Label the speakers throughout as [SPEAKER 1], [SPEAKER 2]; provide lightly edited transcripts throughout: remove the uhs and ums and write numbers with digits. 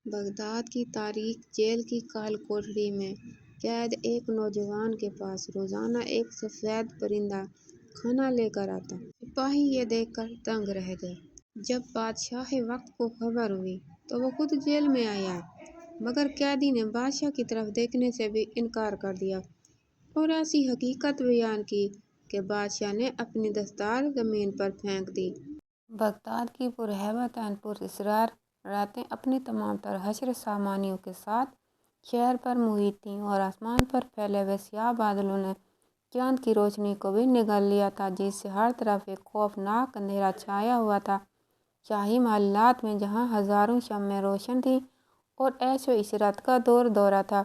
[SPEAKER 1] Baghdad کی تاریخ jail کی کال کوٹڑی میں قید ایک نوجوان کے پاس روزانہ ایک سفید پرندہ کھانا لے کر آتا۔ سپاہی یہ دیکھ کر دنگ رہ گئے۔ جب بادشاہ وقت کو خبر ہوئی تو وہ خود جیل میں آیا، مگر قیدی نے بادشاہ کی طرف دیکھنے سے بھی انکار کر دیا اور ایسی حقیقت بیان کی کہ بادشاہ نے اپنی دستار زمین پر پھینک دی۔ بغداد کی پرہیبت پراسرار راتیں اپنی تمام تر حشر سامانیوں کے ساتھ شہر پر محیط تھیں اور آسمان پر پھیلے ہوئے سیاہ بادلوں نے چاند کی روشنی کو بھی نگل لیا تھا، جس سے ہر طرف ایک خوفناک اندھیرا چھایا ہوا تھا۔ شاہی محلات میں جہاں ہزاروں شمعیں روشن تھیں اور عیش و عشرت کا دور دورہ تھا،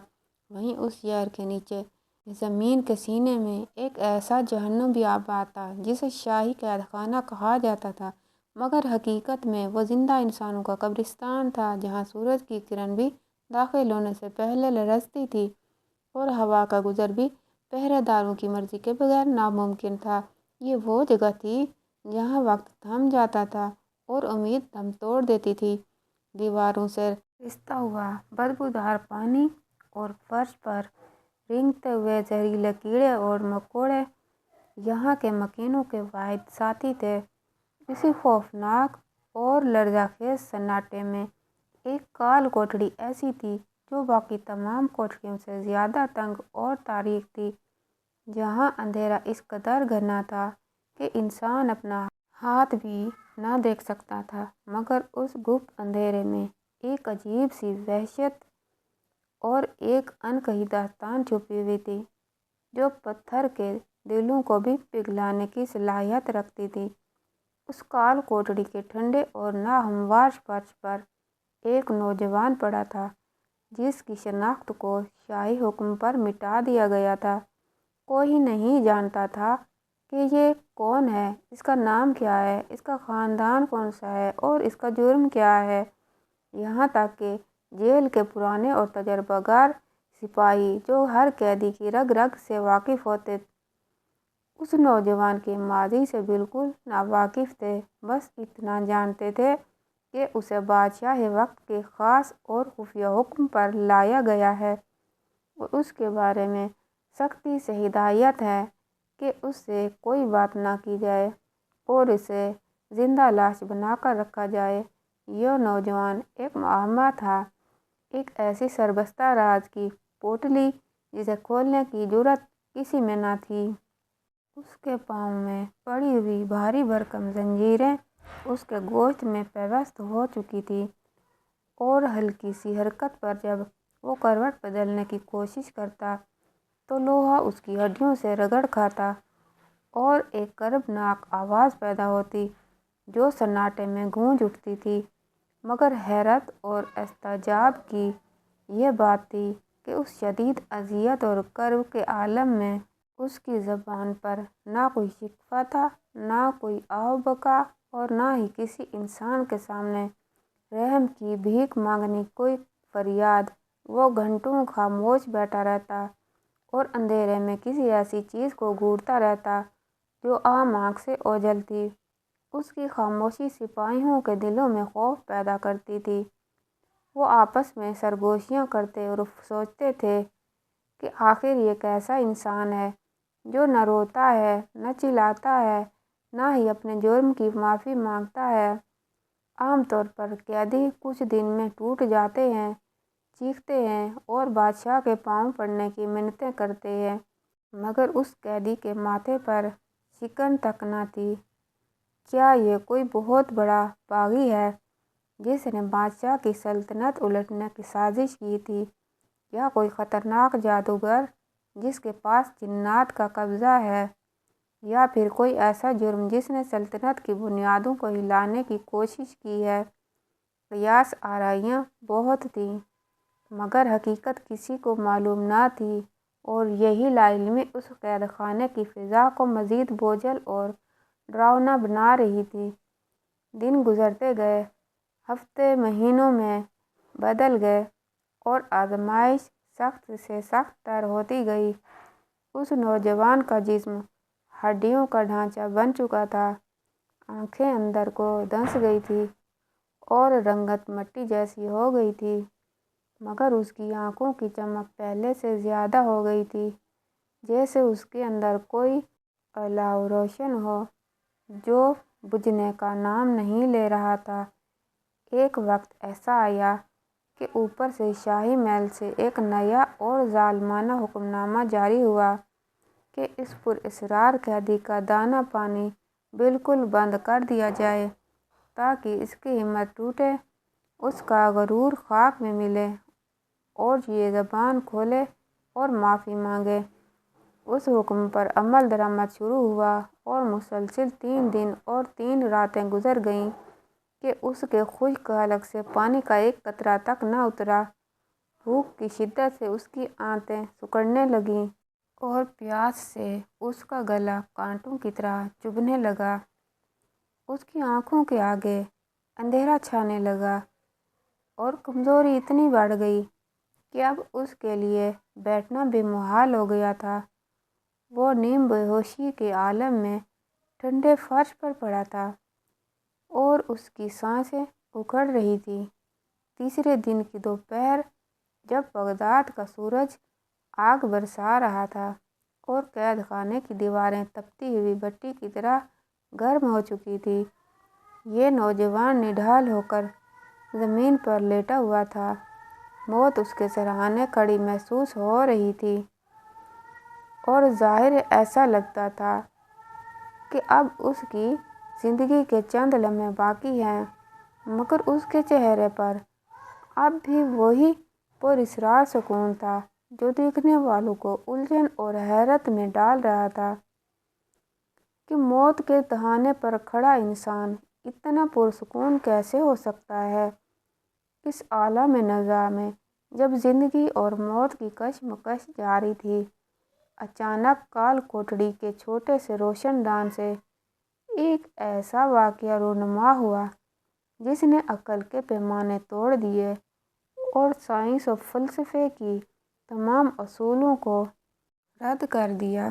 [SPEAKER 1] وہیں اس شہر کے نیچے زمین کے سینے میں ایک ایسا جہنم بھی آباد تھا جسے شاہی قید خانہ کہا جاتا تھا، مگر حقیقت میں وہ زندہ انسانوں کا قبرستان تھا، جہاں سورج کی کرن بھی داخل ہونے سے پہلے لرزتی تھی اور ہوا کا گزر بھی پہرے داروں کی مرضی کے بغیر ناممکن تھا۔ یہ وہ جگہ تھی جہاں وقت تھم جاتا تھا اور امید دم توڑ دیتی تھی۔ دیواروں سے رستا ہوا بدبودار پانی اور فرش پر رینگتے ہوئے زہریلے کیڑے اور مکوڑے یہاں کے مکینوں کے واحد ساتھی تھے۔ اسی خوفناک اور لرزہ خیز سناٹے میں ایک کال کوٹڑی ایسی تھی جو باقی تمام کوٹڑیوں سے زیادہ تنگ اور تاریک تھی، جہاں اندھیرا اس قدر گھنا تھا کہ انسان اپنا ہاتھ بھی نہ دیکھ سکتا تھا، مگر اس گپت اندھیرے میں ایک عجیب سی وحشت اور ایک انکہی داستان چھپی ہوئی تھی جو پتھر کے دلوں کو بھی پگھلانے کی صلاحیت رکھتی تھی۔ اس کال کوٹڑی کے ٹھنڈے اور ناہموار فرش پر ایک نوجوان پڑا تھا جس کی شناخت کو شاہی حکم پر مٹا دیا گیا تھا۔ کوئی نہیں جانتا تھا کہ یہ کون ہے، اس کا نام کیا ہے، اس کا خاندان کون سا ہے اور اس کا جرم کیا ہے، یہاں تک کہ جیل کے پرانے اور تجربہ کار سپاہی جو ہر قیدی کی رگ رگ سے واقف ہوتے اس نوجوان کے ماضی سے بالکل ناواقف تھے، بس اتنا جانتے تھے کہ اسے بادشاہ وقت کے خاص اور خفیہ حکم پر لایا گیا ہے اور اس کے بارے میں سختی سے ہدایت ہے کہ اس سے کوئی بات نہ کی جائے اور اسے زندہ لاش بنا کر رکھا جائے۔ یہ نوجوان ایک معمہ تھا، ایک ایسی سربستہ راز کی پوٹلی جسے کھولنے کی جرأت کسی میں نہ تھی۔ اس کے پاؤں میں پڑی ہوئی بھاری بھرکم زنجیریں اس کے گوشت میں پیوست ہو چکی تھیں اور ہلکی سی حرکت پر جب وہ کروٹ بدلنے کی کوشش کرتا تو لوہا اس کی ہڈیوں سے رگڑ کھاتا اور ایک کربناک آواز پیدا ہوتی جو سناٹے میں گونج اٹھتی تھی، مگر حیرت اور اضطراب کی یہ بات تھی کہ اس شدید اذیت اور کرب کے عالم میں اس کی زبان پر نہ کوئی شکوہ تھا، نہ کوئی آہ و بکا اور نہ ہی کسی انسان کے سامنے رحم کی بھیک مانگنے کوئی فریاد۔ وہ گھنٹوں خاموش بیٹھا رہتا اور اندھیرے میں کسی ایسی چیز کو گھورتا رہتا جو عام آنکھ سے اوجھل تھی۔ اس کی خاموشی سپاہیوں کے دلوں میں خوف پیدا کرتی تھی۔ وہ آپس میں سرگوشیاں کرتے اور سوچتے تھے کہ آخر یہ کیسا انسان ہے جو نہ روتا ہے، نہ چلاتا ہے، نہ ہی اپنے جرم کی معافی مانگتا ہے۔ عام طور پر قیدی کچھ دن میں ٹوٹ جاتے ہیں، چیختے ہیں اور بادشاہ کے پاؤں پڑنے کی منتیں کرتے ہیں، مگر اس قیدی کے ماتھے پر شکن تک نہ تھی۔ کیا یہ کوئی بہت بڑا باغی ہے جس نے بادشاہ کی سلطنت الٹنے کی سازش کی تھی، یا کوئی خطرناک جادوگر جس کے پاس جنات کا قبضہ ہے، یا پھر کوئی ایسا جرم جس نے سلطنت کی بنیادوں کو ہلانے کی کوشش کی ہے؟ قیاس آرائیاں بہت تھیں، مگر حقیقت کسی کو معلوم نہ تھی اور یہی لاعلمی اس قید خانے کی فضا کو مزید بوجھل اور ڈراؤنا بنا رہی تھی۔ دن گزرتے گئے، ہفتے مہینوں میں بدل گئے اور آزمائش سخت سے سخت تر ہوتی گئی۔ اس نوجوان کا جسم ہڈیوں کا ڈھانچہ بن چکا تھا، آنکھیں اندر کو دھنس گئی تھیں اور رنگت مٹی جیسی ہو گئی تھی، مگر اس کی آنکھوں کی چمک پہلے سے زیادہ ہو گئی تھی، جیسے اس کے اندر کوئی الاؤ روشن ہو جو بجھنے کا نام نہیں لے رہا تھا۔ ایک وقت ایسا آیا کہ اوپر سے شاہی محل سے ایک نیا اور ظالمانہ حکم نامہ جاری ہوا کہ اس پراسرار قیدی کا دانہ پانی بالکل بند کر دیا جائے تاکہ اس کی ہمت ٹوٹے، اس کا غرور خاک میں ملے اور یہ زبان کھولے اور معافی مانگے۔ اس حکم پر عمل درآمد شروع ہوا اور مسلسل 3 دن اور 3 راتیں گزر گئیں کہ اس کے خشک حلق سے پانی کا ایک قطرہ تک نہ اترا۔ بھوک کی شدت سے اس کی آنتیں سکڑنے لگیں اور پیاس سے اس کا گلا کانٹوں کی طرح چبھنے لگا۔ اس کی آنکھوں کے آگے اندھیرا چھانے لگا اور کمزوری اتنی بڑھ گئی کہ اب اس کے لیے بیٹھنا بھی محال ہو گیا تھا۔ وہ نیم بے ہوشی کے عالم میں ٹھنڈے فرش پر پڑا تھا اور اس کی سانسیں اکھڑ رہی تھیں۔ تیسرے دن کی دوپہر، جب بغداد کا سورج آگ برسا رہا تھا اور قید خانے کی دیواریں تپتی ہوئی بٹی کی طرح گرم ہو چکی تھیں، یہ نوجوان نڈھال ہو کر زمین پر لیٹا ہوا تھا۔ موت اس کے سرہانے کھڑی محسوس ہو رہی تھی اور ظاہر ایسا لگتا تھا کہ اب اس کی زندگی کے چند لمحے باقی ہیں، مگر اس کے چہرے پر اب بھی وہی پراسرار سکون تھا جو دیکھنے والوں کو الجھن اور حیرت میں ڈال رہا تھا کہ موت کے دہانے پر کھڑا انسان اتنا پرسکون کیسے ہو سکتا ہے۔ اس عالم نزا میں جب زندگی اور موت کی کشمکش جاری تھی، اچانک کال کوٹڑی کے چھوٹے سے روشن دان سے ایک ایسا واقعہ رونما ہوا جس نے عقل کے پیمانے توڑ دیے اور سائنس و فلسفے کی تمام اصولوں کو رد کر دیا۔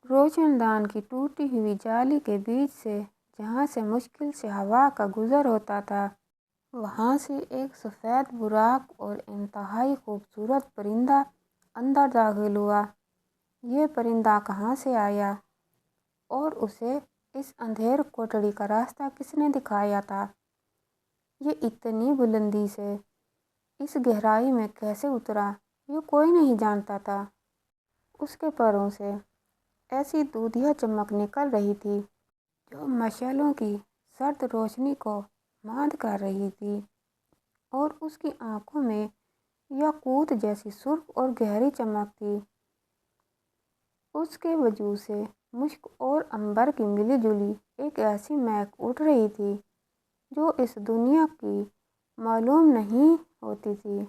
[SPEAKER 1] روشن دان کی ٹوٹی ہوئی جالی کے بیچ سے، جہاں سے مشکل سے ہوا کا گزر ہوتا تھا، وہاں سے ایک سفید براق اور انتہائی خوبصورت پرندہ اندر داخل ہوا۔ یہ پرندہ کہاں سے آیا اور اسے اس اندھیر کوٹڑی کا راستہ کس نے دکھایا تھا؟ یہ اتنی بلندی سے اس گہرائی میں کیسے اترا، یہ کوئی نہیں جانتا تھا۔ اس کے پروں سے ایسی دودھیا چمک نکل رہی تھی جو مشعلوں کی سرد روشنی کو ماند کر رہی تھی، اور اس کی آنکھوں میں یاقوت جیسی سرخ اور گہری چمک تھی۔ اس کے وجود سے مشک اور عنبر کی ملی جلی ایک ایسی مہک اٹھ رہی تھی جو اس دنیا کی معلوم نہیں ہوتی تھی،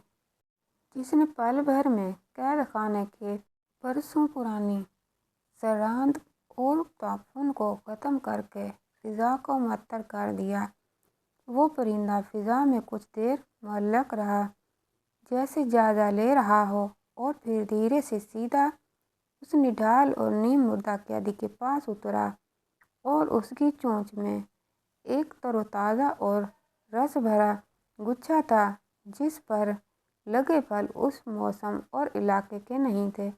[SPEAKER 1] جس نے پل بھر میں قید خانے کے برسوں پرانی سرحد اور تعفن کو ختم کر کے فضا کو معطر کر دیا۔ وہ پرندہ فضا میں کچھ دیر معلق رہا، جیسے جائزہ لے رہا ہو، اور پھر دھیرے سے سیدھا اس نڈھال اور نیم مردہ قیدی کے پاس اترا، اور اس کی چونچ میں ایک تر و تازہ اور رس بھرا گچھا تھا جس پر لگے پھل اس موسم اور علاقے کے نہیں تھے،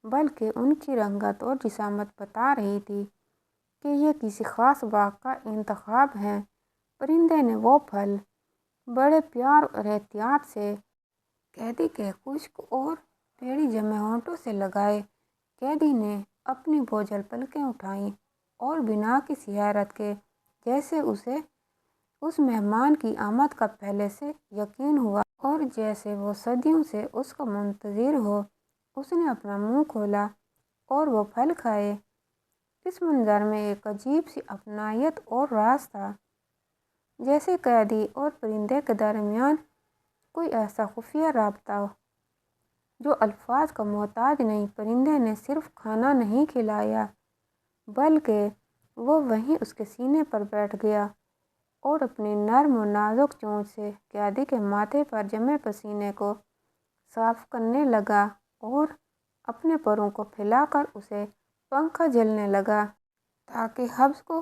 [SPEAKER 1] بلکہ ان کی رنگت اور جسامت بتا رہی تھی کہ یہ کسی خاص باغ کا انتخاب ہے۔ پرندے نے وہ پھل بڑے پیار اور احتیاط سے قیدی کے خشک اور بیڑی جمے ہونٹوں سے لگائے۔ قیدی نے اپنی بوجھل پلکیں اٹھائیں اور بنا کسی حیرت کے، جیسے اسے اس مہمان کی آمد کا پہلے سے یقین ہوا اور جیسے وہ صدیوں سے اس کا منتظر ہو، اس نے اپنا منہ کھولا اور وہ پھل کھائے۔ اس منظر میں ایک عجیب سی اپنائیت اور راز تھا، جیسے قیدی اور پرندے کے درمیان کوئی ایسا خفیہ رابطہ ہو جو الفاظ کا محتاج نہیں۔ پرندے نے صرف کھانا نہیں کھلایا، بلکہ وہ وہیں اس کے سینے پر بیٹھ گیا اور اپنی نرم و نازک چونچ سے قیدی کے ماتھے پر جمے پسینے کو صاف کرنے لگا اور اپنے پروں کو پھیلا کر اسے پنکھا جھلنے لگا تاکہ حبس کو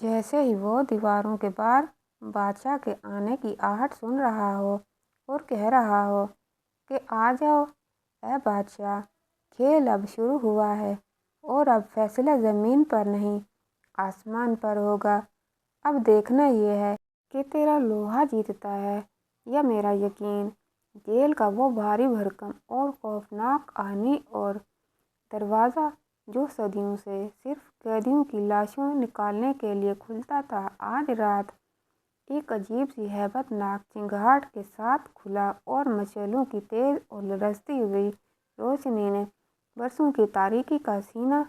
[SPEAKER 1] جیسے ہی وہ دیواروں کے پار بادشاہ کے آنے کی آہٹ سن رہا ہو اور کہہ رہا ہو کہ آ جاؤ اے بادشاہ، کھیل اب شروع ہوا ہے اور اب فیصلہ زمین پر نہیں آسمان پر ہوگا۔ اب دیکھنا یہ ہے کہ تیرا لوہا جیتتا ہے یا میرا یقین۔ جیل کا وہ بھاری بھرکم اور خوفناک آہنی اور دروازہ جو صدیوں سے صرف قیدیوں کی لاشوں نکالنے کے لیے کھلتا تھا، آج رات ایک عجیب سی ہیبت ناک چنگھاڑ کے ساتھ کھلا اور مشعلوں کی تیز اور لرزتی ہوئی روشنی نے برسوں کی تاریکی کا سینہ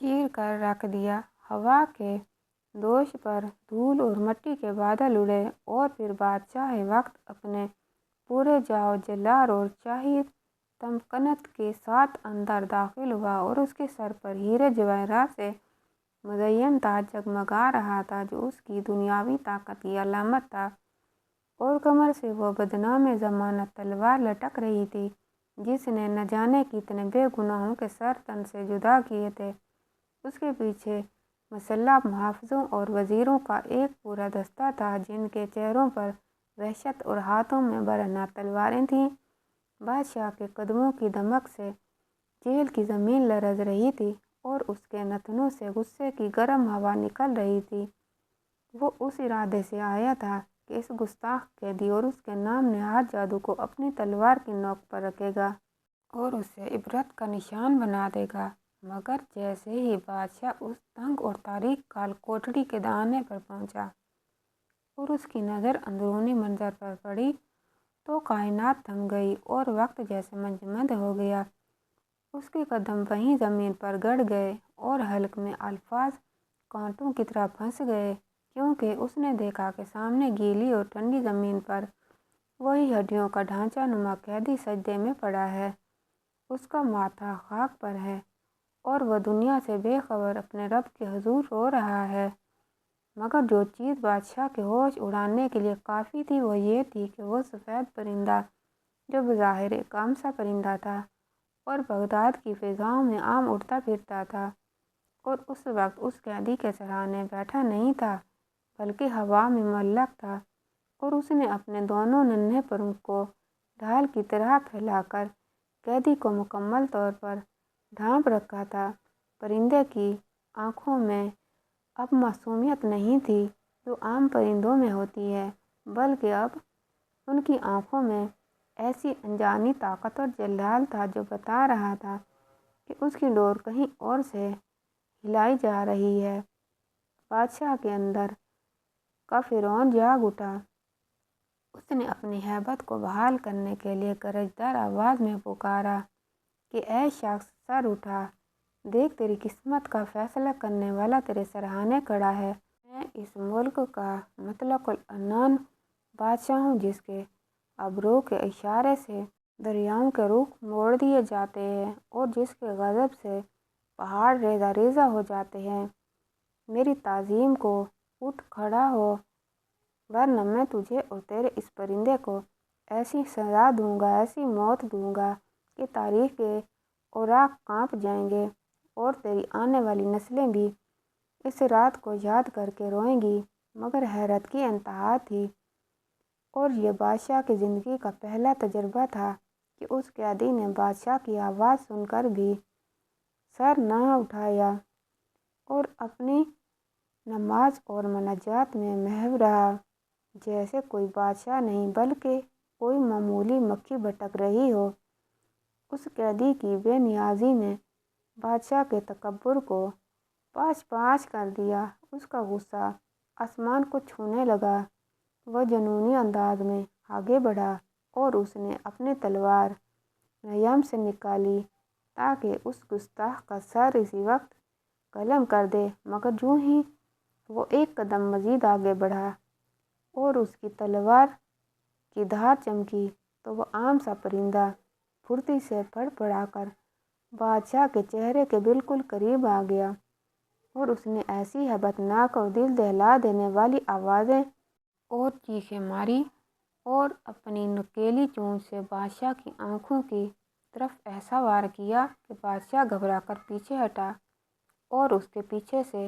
[SPEAKER 1] چیر کر رکھ دیا۔ ہوا کے دوش پر دھول اور مٹی کے بادل اڑے اور پھر بادشاہ وقت اپنے پورے جاؤ جلال اور شاہی تمکنت کے ساتھ اندر داخل ہوا اور اس کے سر پر ہیرے جواہرات سے مزین تاج جگمگا رہا تھا جو اس کی دنیاوی طاقت کی علامت تھا، اور کمر سے وہ بدنام زمانہ تلوار لٹک رہی تھی جس نے نہ جانے کتنے بے گناہوں کے سر تن سے جدا کیے تھے۔ اس کے پیچھے مسلح محافظوں اور وزیروں کا ایک پورا دستہ تھا جن کے چہروں پر وحشت اور ہاتھوں میں برہنہ تلواریں تھیں۔ بادشاہ کے قدموں کی دھمک سے جیل کی زمین لرز رہی تھی اور اس کے نتنوں سے غصے کی گرم ہوا نکل رہی تھی۔ وہ اس ارادے سے آیا تھا کہ اس گستاخ قیدی اور اس کے نام نہاد جادو کو اپنی تلوار کی نوک پر رکھے گا اور اسے عبرت کا نشان بنا دے گا۔ مگر جیسے ہی بادشاہ اس تنگ اور تاریک کال کوٹڑی کے دہانے پر پہنچا اور اس کی نظر اندرونی منظر پر پڑی تو کائنات تھم گئی اور وقت جیسے منجمد ہو گیا۔ اس کے قدم وہیں زمین پر گڑ گئے اور حلق میں الفاظ کانٹوں کی طرح پھنس گئے، کیونکہ اس نے دیکھا کہ سامنے گیلی اور ٹھنڈی زمین پر وہی ہڈیوں کا ڈھانچہ نما قیدی سجدے میں پڑا ہے۔ اس کا ماتھا خاک پر ہے اور وہ دنیا سے بے خبر اپنے رب کے حضور رو رہا ہے۔ مگر جو چیز بادشاہ کے ہوش اڑانے کے لیے کافی تھی وہ یہ تھی کہ وہ سفید پرندہ جو بظاہر ایک عام سا پرندہ تھا اور بغداد کی فضاؤں میں عام اڑتا پھرتا تھا، اور اس وقت اس قیدی کے سرہانے بیٹھا نہیں تھا بلکہ ہوا میں معلق تھا، اور اس نے اپنے دونوں ننھے پروں کو ڈھال کی طرح پھیلا کر قیدی کو مکمل طور پر ڈھانپ رکھا تھا۔ پرندے کی آنکھوں میں اب معصومیت نہیں تھی جو عام پرندوں میں ہوتی ہے، بلکہ اب ان کی آنکھوں میں ایسی انجانی طاقت اور جلال تھا جو بتا رہا تھا کہ اس کی ڈور کہیں اور سے ہلائی جا رہی ہے۔ بادشاہ کے اندر کا فرعون جاگ اٹھا۔ اس نے اپنی ہیبت کو بحال کرنے کے لیے گرجدار آواز میں پکارا کہ اے شخص، سر اٹھا، دیکھ تیری قسمت کا فیصلہ کرنے والا تیرے سرہانے کھڑا ہے۔ میں اس ملک کا مطلق العنان بادشاہ ہوں جس کے ابرو کے اشارے سے دریاؤں کے رخ موڑ دیے جاتے ہیں اور جس کے غضب سے پہاڑ ریزہ ریزہ ہو جاتے ہیں۔ میری تعظیم کو اٹھ کھڑا ہو، ورنہ میں تجھے اور تیرے اس پرندے کو ایسی سزا دوں گا، ایسی موت دوں گا کہ تاریخ کے اوراق کانپ جائیں گے اور تیری آنے والی نسلیں بھی اس رات کو یاد کر کے روئیں گی۔ مگر حیرت کی انتہا تھی، اور یہ بادشاہ کی زندگی کا پہلا تجربہ تھا کہ اس قیدی نے بادشاہ کی آواز سن کر بھی سر نہ اٹھایا اور اپنی نماز اور مناجات میں محو رہا، جیسے کوئی بادشاہ نہیں بلکہ کوئی معمولی مکھی بھٹک رہی ہو۔ اس قیدی کی بے نیازی نے بادشاہ کے تکبر کو پاش پاش کر دیا۔ اس کا غصہ آسمان کو چھونے لگا۔ وہ جنونی انداز میں آگے بڑھا اور اس نے اپنی تلوار یم سے نکالی تاکہ اس گستاخ کا سر اسی وقت قلم کر دے، مگر جوں ہی وہ ایک قدم مزید آگے بڑھا اور اس کی تلوار کی دھار چمکی تو وہ عام سا پرندہ پھرتی سے پڑپڑا کر بادشاہ کے چہرے کے بالکل قریب آ گیا، اور اس نے ایسی ہیبت ناک اور دل دہلا دینے والی آوازیں اور چیخیں ماری اور اپنی نکیلی چونچ سے بادشاہ کی آنکھوں کی طرف ایسا وار کیا کہ بادشاہ گھبرا کر پیچھے ہٹا اور اس کے پیچھے سے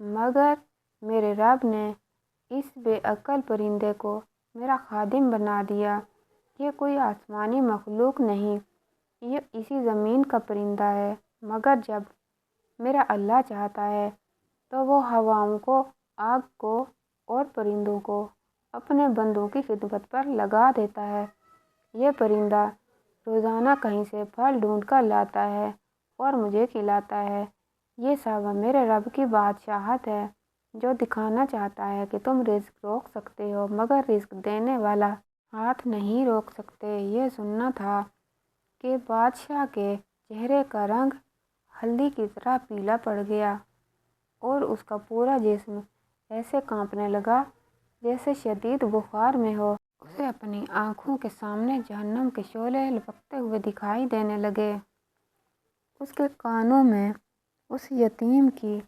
[SPEAKER 1] مگر میرے رب نے اس بے عقل پرندے کو میرا خادم بنا دیا۔ یہ کوئی آسمانی مخلوق نہیں، یہ اسی زمین کا پرندہ ہے، مگر جب میرا اللہ چاہتا ہے تو وہ ہواؤں کو، آگ کو اور پرندوں کو اپنے بندوں کی خدمت پر لگا دیتا ہے۔ یہ پرندہ روزانہ کہیں سے پھل ڈھونڈ کر لاتا ہے اور مجھے کھلاتا ہے۔ یہ سب میرے رب کی بادشاہت ہے، جو دکھانا چاہتا ہے کہ تم رزق روک سکتے ہو مگر رزق دینے والا ہاتھ نہیں روک سکتے۔ یہ سننا تھا کہ بادشاہ کے چہرے کا رنگ ہلدی کی طرح پیلا پڑ گیا اور اس کا پورا جسم ایسے کانپنے لگا جیسے شدید بخار میں ہو۔ اسے اپنی آنکھوں کے سامنے جہنم کے شعلے لپکتے ہوئے دکھائی دینے لگے۔ اس کے کانوں میں اس یتیم کی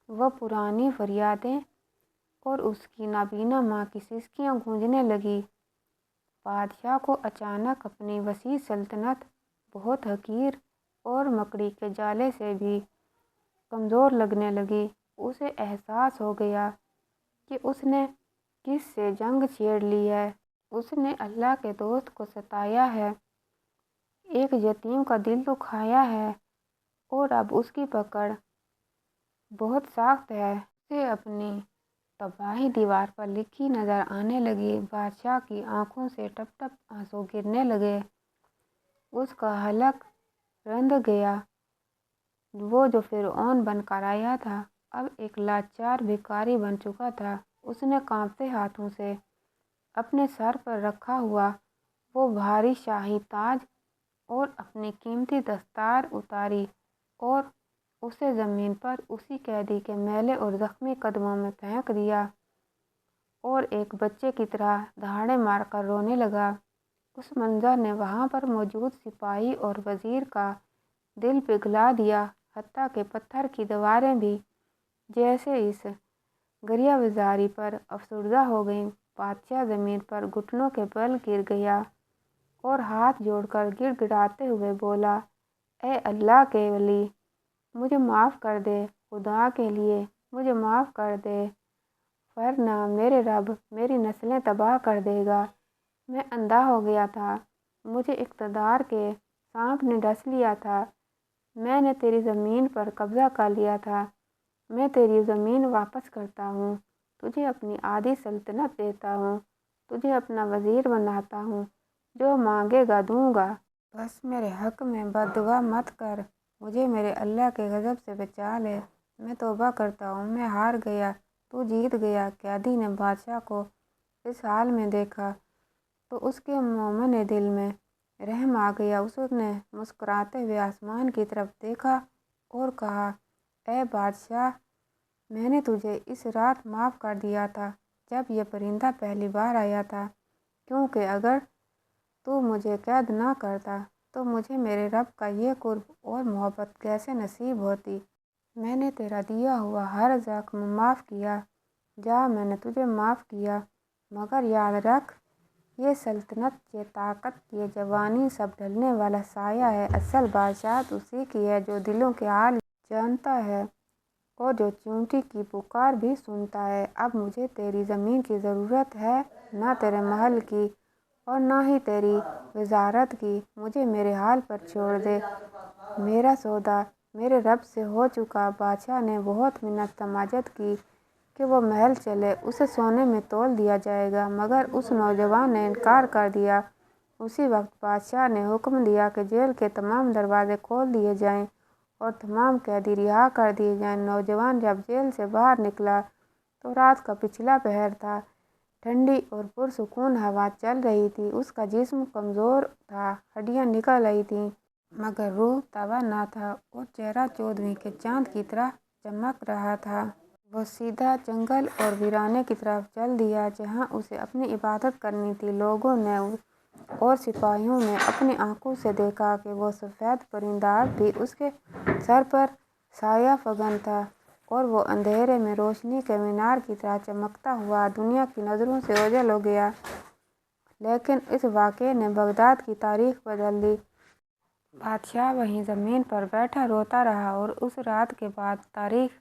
[SPEAKER 1] وہ پرانی فریادیں اور اس کی نابینا ماں کی سسکیاں گونجنے لگیں۔ بادشاہ کو اچانک اپنی وسیع سلطنت بہت حقیر اور مکڑی کے جالے سے بھی کمزور لگنے لگی۔ اسے احساس ہو گیا کہ اس نے کس سے جنگ چھیڑ لی ہے۔ اس نے اللہ کے دوست کو ستایا ہے، ایک یتیم کا دل دکھایا ہے اور اب اس کی پکڑ بہت سخت ہے۔ اسے اپنی تباہی دیوار پر لکھی نظر آنے لگی۔ بادشاہ کی آنکھوں سے ٹپ ٹپ آنسو گرنے لگے۔ اس کا حلق رند گیا۔ وہ جو فرعون بن کر آیا تھا اب ایک لاچار بھکاری بن چکا تھا۔ اس نے کانپتے ہاتھوں سے اپنے سر پر رکھا ہوا وہ بھاری شاہی تاج اور اپنی قیمتی دستار اتاری اور اسے زمین پر اسی قیدی کے میلے اور زخمی قدموں میں پھینک دیا اور ایک بچے کی طرح دہاڑے مار کر رونے لگا۔ اس منظر نے وہاں پر موجود سپاہی اور وزیر کا دل پگھلا دیا، حتیٰ کہ پتھر کی دیواریں بھی جیسے اس گریہ پر افسردہ ہو گئیں۔ بادشاہ زمین پر گھٹنوں کے بل گر گیا اور ہاتھ جوڑ کر گڑ گڑاتے ہوئے بولا، اے اللہ کے ولی، مجھے معاف کر دے، خدا کے لیے مجھے معاف کر دے، ورنہ میرے رب میری نسلیں تباہ کر دے گا۔ میں اندھا ہو گیا تھا، مجھے اقتدار کے سانپ نے ڈس لیا تھا، میں نے تیری زمین پر قبضہ کر لیا تھا۔ میں تیری زمین واپس کرتا ہوں، تجھے اپنی آدھی سلطنت دیتا ہوں، تجھے اپنا وزیر بناتا ہوں، جو مانگے گا دوں گا۔ بس میرے حق میں بد دعا مت کر، مجھے میرے اللہ کے غضب سے بچا لے۔ میں توبہ کرتا ہوں، میں ہار گیا، تو جیت گیا۔ قیدی نے بادشاہ کو اس حال میں دیکھا تو اس کے مومن دل میں رحم آ گیا۔ اس نے مسکراتے ہوئے آسمان کی طرف دیکھا اور کہا، اے بادشاہ، میں نے تجھے اس رات معاف کر دیا تھا جب یہ پرندہ پہلی بار آیا تھا، کیونکہ اگر تو مجھے قید نہ کرتا تو مجھے میرے رب کا یہ قرب اور محبت کیسے نصیب ہوتی۔ میں نے تیرا دیا ہوا ہر زخم معاف کیا، جا میں نے تجھے معاف کیا، مگر یاد رکھ یہ سلطنت، یہ طاقت، یہ جوانی سب ڈھلنے والا سایہ ہے۔ اصل بادشاہت اسی کی ہے جو دلوں کے حال جانتا ہے اور جو چیونٹی کی پکار بھی سنتا ہے۔ اب مجھے تیری زمین کی ضرورت ہے، نہ تیرے محل کی اور نہ ہی تیری وزارت کی۔ مجھے میرے حال پر چھوڑ دے، میرا سودا میرے رب سے ہو چکا۔ بادشاہ نے بہت منت سماجت کی کہ وہ محل چلے، اسے سونے میں تول دیا جائے گا، مگر اس نوجوان نے انکار کر دیا۔ اسی وقت بادشاہ نے حکم دیا کہ جیل کے تمام دروازے کھول دیے جائیں اور تمام قیدی رہا کر دیے جائیں۔ نوجوان جب جیل سے باہر نکلا تو رات کا پچھلا پہر تھا، ٹھنڈی اور پرسکون ہوا چل رہی تھی۔ اس کا جسم کمزور تھا، ہڈیاں نکل رہی تھیں، مگر روح توانا تھا اور چہرہ چودھویں کے چاند کی طرح چمک رہا تھا۔ وہ سیدھا جنگل اور ویرانے کی طرف چل دیا جہاں اسے اپنی عبادت کرنی تھی۔ لوگوں نے اور سپاہیوں نے اپنی آنکھوں سے دیکھا کہ وہ سفید پرندہ اب بھی اس کے سر پر سایہ فگن تھا اور وہ اندھیرے میں روشنی کے مینار کی طرح چمکتا ہوا دنیا کی نظروں سے اوجھل ہو گیا۔ لیکن اس واقعے نے بغداد کی تاریخ بدل دی۔ بادشاہ وہیں زمین پر بیٹھا روتا رہا اور اس رات کے بعد تاریخ